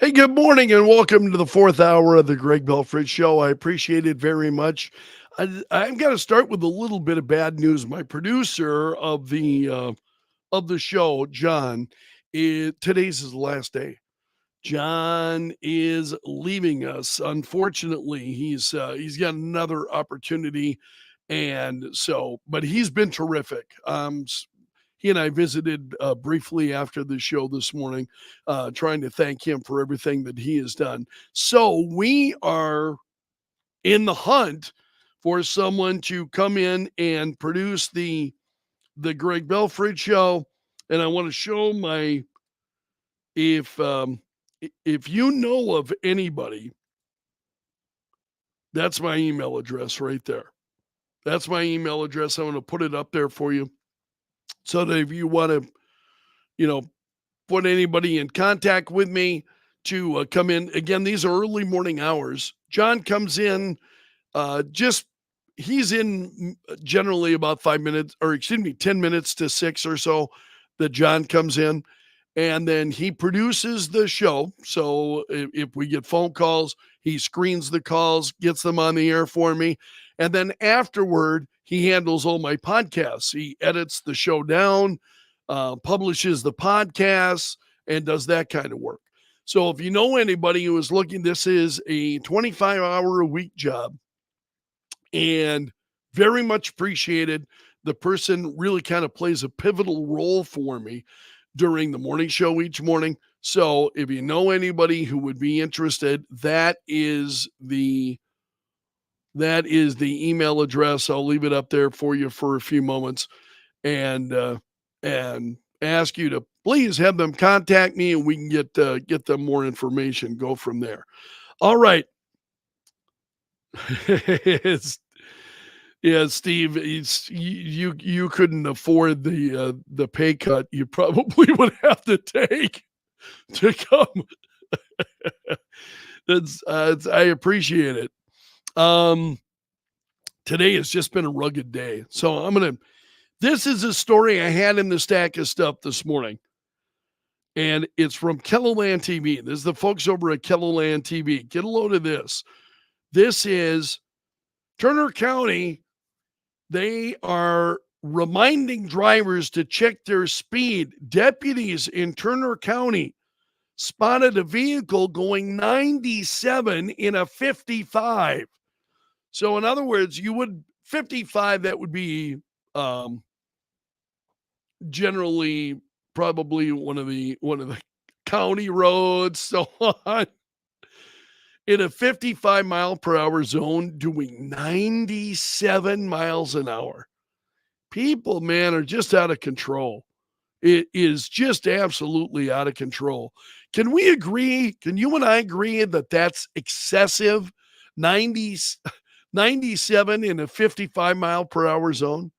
Hey, good morning and welcome to the fourth hour of the Greg Belfrage Show. I appreciate it very much. I've got to start with a little bit of bad news. My producer of the show, John, today's his last day. John is leaving us. Unfortunately, he's got another opportunity, and so, but he's been terrific. He and I visited briefly after the show this morning, trying to thank him for everything that he has done. So we are in the hunt for someone to come in and produce the Greg Belfrage show, and I want to show my if if you know of anybody, that's my email address right there. That's my email address. I'm going to put it up there for you so that if you want to, you know, put anybody in contact with me to come in. Again, these are early morning hours. John comes in just he's in generally about 5 minutes, or excuse me, 10 minutes to 6 or so that John comes in, and then he produces the show. So if we get phone calls, he screens the calls, gets them on the air for me. And then afterward, he handles all my podcasts. He edits the show down, publishes the podcasts, and does that kind of work. So if you know anybody who is looking, this is a 25-hour a week job and very much appreciated. The person really kind of plays a pivotal role for me during the morning show each morning. So if you know anybody who would be interested, that is the email address. I'll leave it up there for you for a few moments, and ask you to please have them contact me, and we can get them more information. Go from there. All right. It's, yeah, Steve, you couldn't afford the pay cut you probably would have to take to come. I appreciate it. Um, Today has just been a rugged day, so This is a story I had in the stack of stuff this morning, and it's from Kellerland TV. This is the folks over at Kellerland TV. Get a load of this. This is Turner County. They are reminding drivers to check their speed. Deputies in Turner County spotted a vehicle going 97 in a 55. So in other words, 55, that would be generally probably one of the county roads, so on. In a 55 mile per hour zone, doing 97 miles an hour. People, man, are just out of control. It is just absolutely out of control. Can we agree? Can you and I agree that that's excessive? 90, 97 in a 55 mile per hour zone?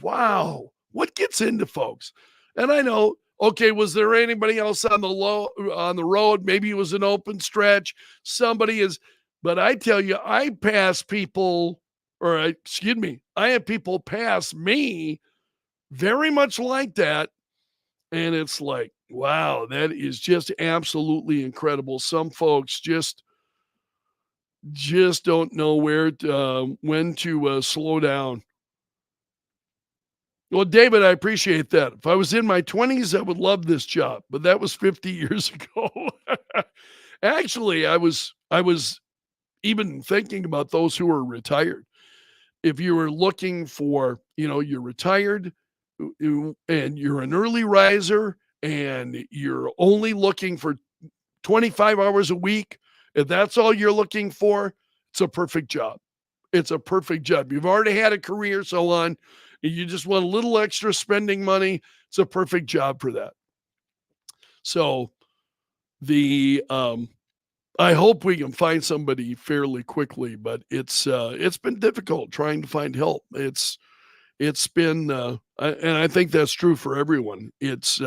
Wow. What gets into folks? And I know, okay, was there anybody else on the road? Maybe it was an open stretch. Somebody is, but I tell you, I pass people, or excuse me, I have people pass me very much like that. And it's like, wow, that is just absolutely incredible. Some folks just don't know when to slow down. Well, David, I appreciate that. If I was in my 20s, I would love this job, but that was 50 years ago. Actually, I was even thinking about those who are retired. If you were looking for, you're retired and you're an early riser and you're only looking for 25 hours a week, if that's all you're looking for, it's a perfect job. It's a perfect job. You've already had a career, so on. You just want a little extra spending money. It's a perfect job for that. So the I hope we can find somebody fairly quickly, but it's been difficult trying to find help. It's been and I think that's true for everyone. It's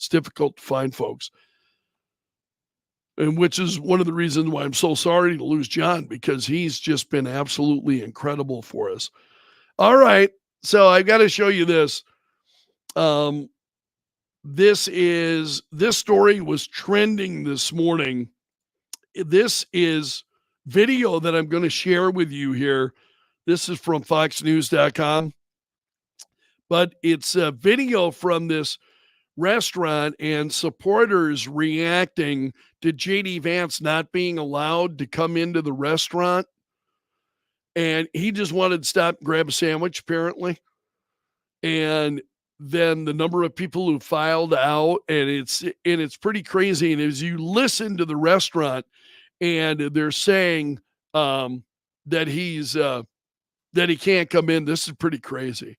difficult to find folks. And which is one of the reasons why I'm so sorry to lose John, because he's just been absolutely incredible for us. All right. So I've got to show you this. Um, This story was trending this morning. This is video that I'm going to share with you here. This is from foxnews.com, but it's a video from this restaurant and supporters reacting to JD Vance not being allowed to come into the restaurant. And he just wanted to stop and grab a sandwich, apparently. And then the number of people who filed out, and it's pretty crazy. And as you listen to the restaurant, and they're saying that that he can't come in, this is pretty crazy.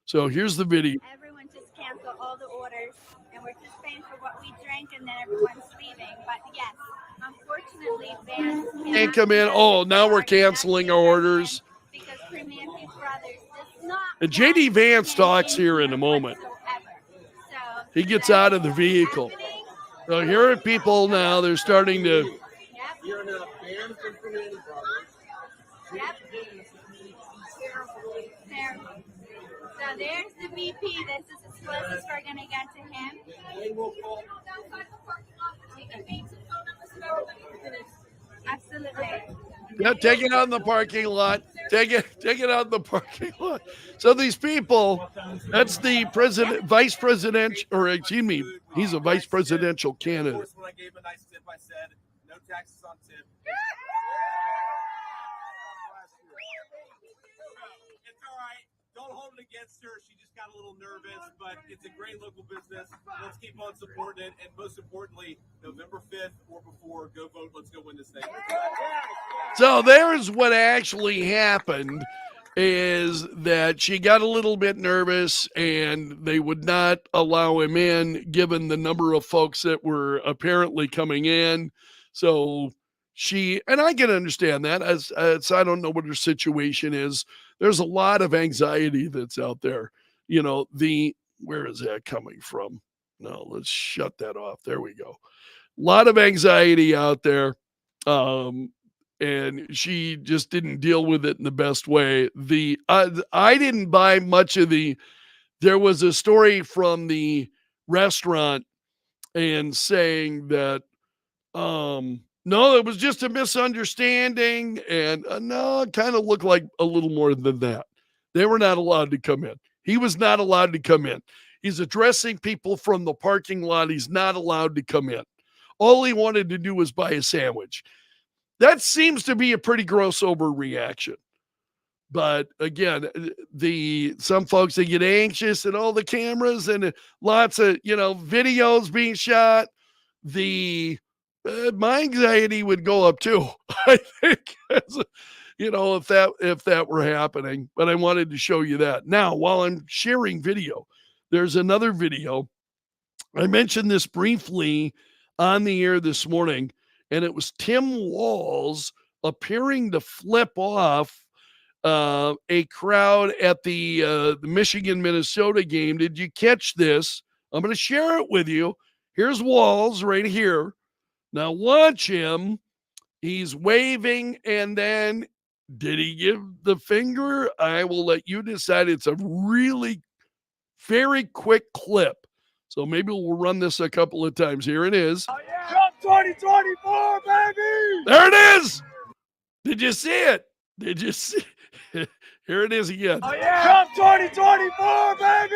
So here's the video. Everyone just canceled all the orders, and we're just paying for what we drank, and then everyone's leaving. But yes, unfortunately, Vance can't come in. Oh, now we're canceling our orders. Because Premium Brothers does not. And JD Vance talks here in a moment. He gets out of the vehicle. So here are people now. They're starting to. You're not banned from Premium Brothers. Yep. So there's the VP. This is as close as we're going to get to him. Absolutely. Yeah, take it out in the parking lot. Take it out in the parking lot. So these people, that's the vice presidential, or excuse me, he's a vice presidential candidate. When I gave a nice tip, I said, no taxes on tip. It's all right. Don't hold it against her. She just got a little nervous, but it's a great local business. Let's keep on supporting it. And most importantly, November 5th or before, go vote. Let's go win this thing. So there's what actually happened, is that she got a little bit nervous and they would not allow him in given the number of folks that were apparently coming in. So and I can understand that, as I don't know what her situation is. There's a lot of anxiety that's out there. You know, where is that coming from? No, let's shut that off. There we go. A lot of anxiety out there. And she just didn't deal with it in the best way. I didn't buy much of there was a story from the restaurant and saying that, no, it was just a misunderstanding. And no, it kind of looked like a little more than that. They were not allowed to come in. He was not allowed to come in. He's addressing people from the parking lot. He's not allowed to come in. All he wanted to do was buy a sandwich. That seems to be a pretty gross overreaction. But again, some folks, they get anxious and all the cameras and lots of, videos being shot. My anxiety would go up too, I think, if that were happening. But I wanted to show you that. Now, while I'm sharing video, there's another video. I mentioned this briefly on the air this morning, and it was Tim Walz appearing to flip off a crowd at the Michigan-Minnesota game. Did you catch this? I'm going to share it with you. Here's Walz right here. Now watch him. He's waving, and then did he give the finger? I will let you decide. It's a really very quick clip. So maybe we'll run this a couple of times. Here it is. Oh, yeah. Trump 2024, baby! There it is. Did you see it? Did you see it? Here it is again. Oh, yeah. Trump 2024, baby!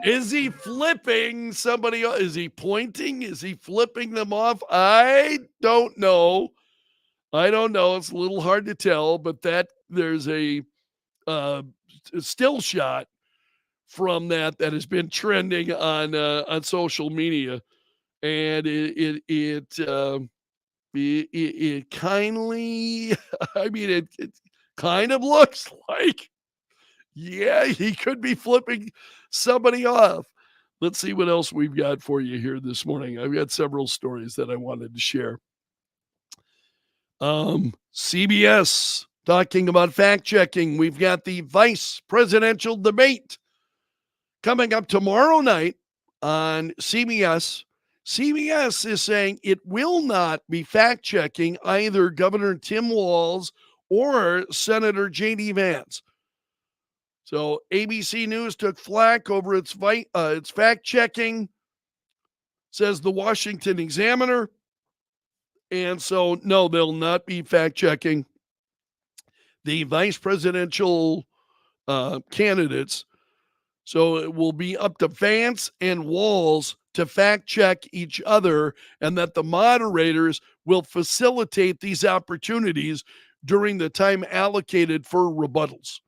Is he flipping somebody off? Is he pointing? Is he flipping them off? I don't know. It's a little hard to tell, but there's a still shot from that has been trending on social media, and it kindly, I mean, it kind of looks like, yeah, he could be flipping somebody off. Let's see what else we've got for you here this morning. I've got several stories that I wanted to share. CBS talking about fact checking. We've got the vice presidential debate coming up tomorrow night on CBS. CBS is saying it will not be fact checking either Governor Tim Walz or Senator JD Vance. So ABC News took flack over its fact checking. says the Washington Examiner. And so, no, they'll not be fact checking the vice presidential candidates. So it will be up to Vance and Walz to fact check each other, and that the moderators will facilitate these opportunities during the time allocated for rebuttals.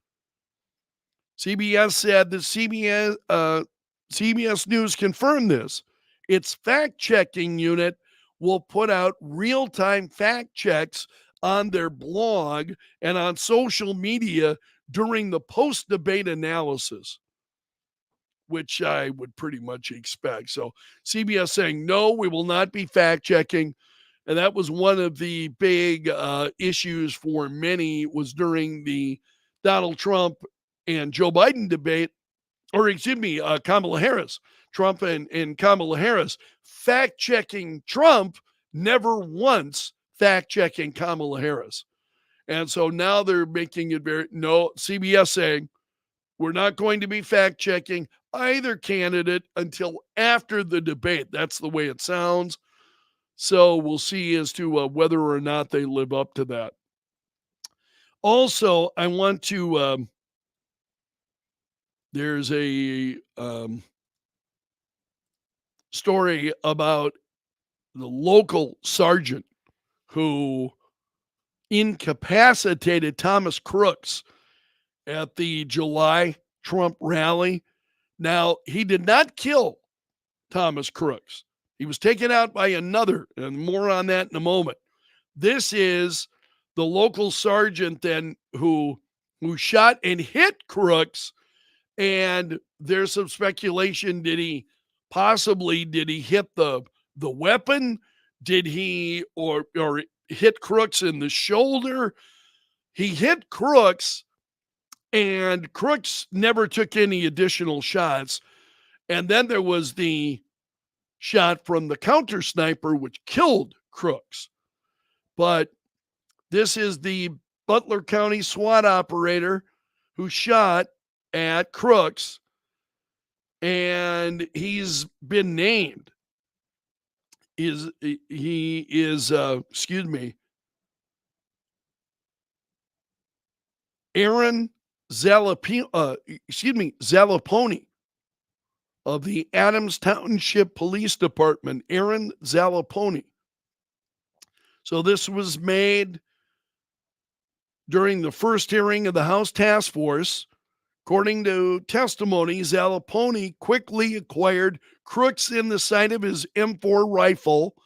CBS said that CBS News confirmed this. Its fact checking unit will put out real time fact checks on their blog and on social media during the post debate analysis, which I would pretty much expect. So CBS saying, no, we will not be fact checking. And that was one of the big issues for many, was during the Donald Trump and Joe Biden debate, or excuse me, Kamala Harris, Trump and Kamala Harris, fact checking Trump, never once fact checking Kamala Harris. And so now they're making it very, no, CBS saying, we're not going to be fact checking either candidate until after the debate. That's the way it sounds. So we'll see as to whether or not they live up to that. Also, I want to, there's a story about the local sergeant who incapacitated Thomas Crooks at the July Trump rally. Now, he did not kill Thomas Crooks. He was taken out by another, and more on that in a moment. This is the local sergeant then who shot and hit Crooks, and there's some speculation, did he hit the weapon? Did he or hit Crooks in the shoulder? He hit Crooks, and Crooks never took any additional shots. And then there was the shot from the counter sniper, which killed Crooks. But this is the Butler County SWAT operator who shot at Crooks, and he's been named. Aaron Zalaponi of the Adams Township Police Department, Aaron Zalaponi. So this was made during the first hearing of the House Task Force. According to testimony, Zalaponi quickly acquired Crooks in the sight of his M4 rifle.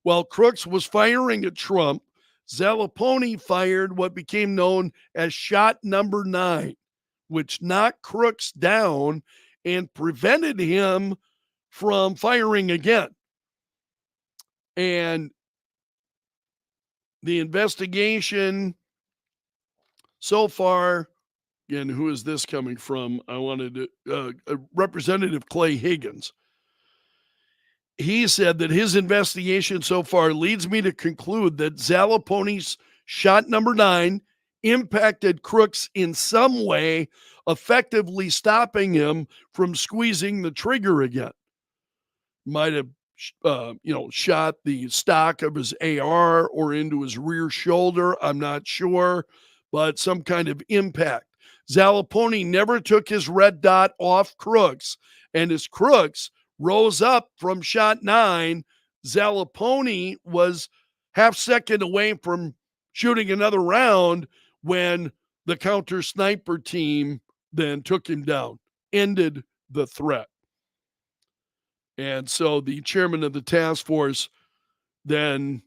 While Crooks was firing at Trump, Zalaponi fired what became known as shot number 9, which knocked Crooks down and prevented him from firing again. And the investigation so far, again, who is this coming from? I wanted to, Representative Clay Higgins. He said that his investigation so far leads me to conclude that Zalaponi's shot number 9 impacted Crooks in some way, effectively stopping him from squeezing the trigger again. Might have, shot the stock of his AR or into his rear shoulder. I'm not sure, but some kind of impact. Zalaponi never took his red dot off Crooks, and as Crooks rose up from shot 9, Zalaponi was half second away from shooting another round when the counter sniper team then took him down, ended the threat. And so the chairman of the task force then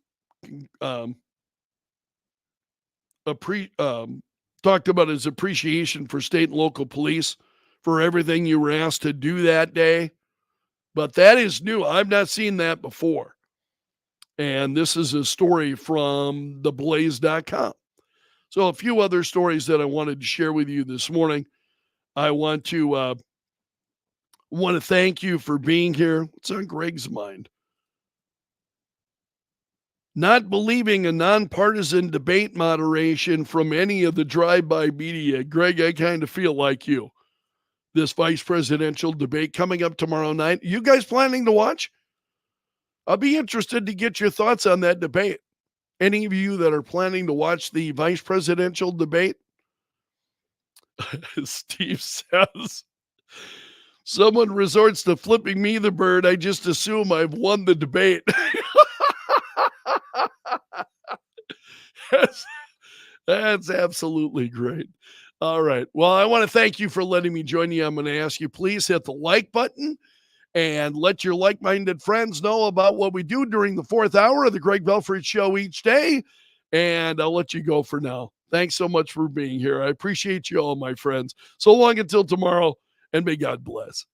talked about his appreciation for state and local police for everything you were asked to do that day. But that is new. I've not seen that before. And this is a story from theblaze.com. So a few other stories that I wanted to share with you this morning. I want to thank you for being here. What's on Greg's mind? Not believing in nonpartisan debate moderation from any of the drive-by media. Greg, I kind of feel like you. This vice presidential debate coming up tomorrow night. You guys planning to watch? I'll be interested to get your thoughts on that debate. Any of you that are planning to watch the vice presidential debate? Steve says, someone resorts to flipping me the bird. I just assume I've won the debate. That's absolutely great. All right. Well, I want to thank you for letting me join you. I'm going to ask you, please hit the like button and let your like-minded friends know about what we do during the 4th hour of the Greg Belfrage Show each day. And I'll let you go for now. Thanks so much for being here. I appreciate you all, my friends. So long until tomorrow, and may God bless.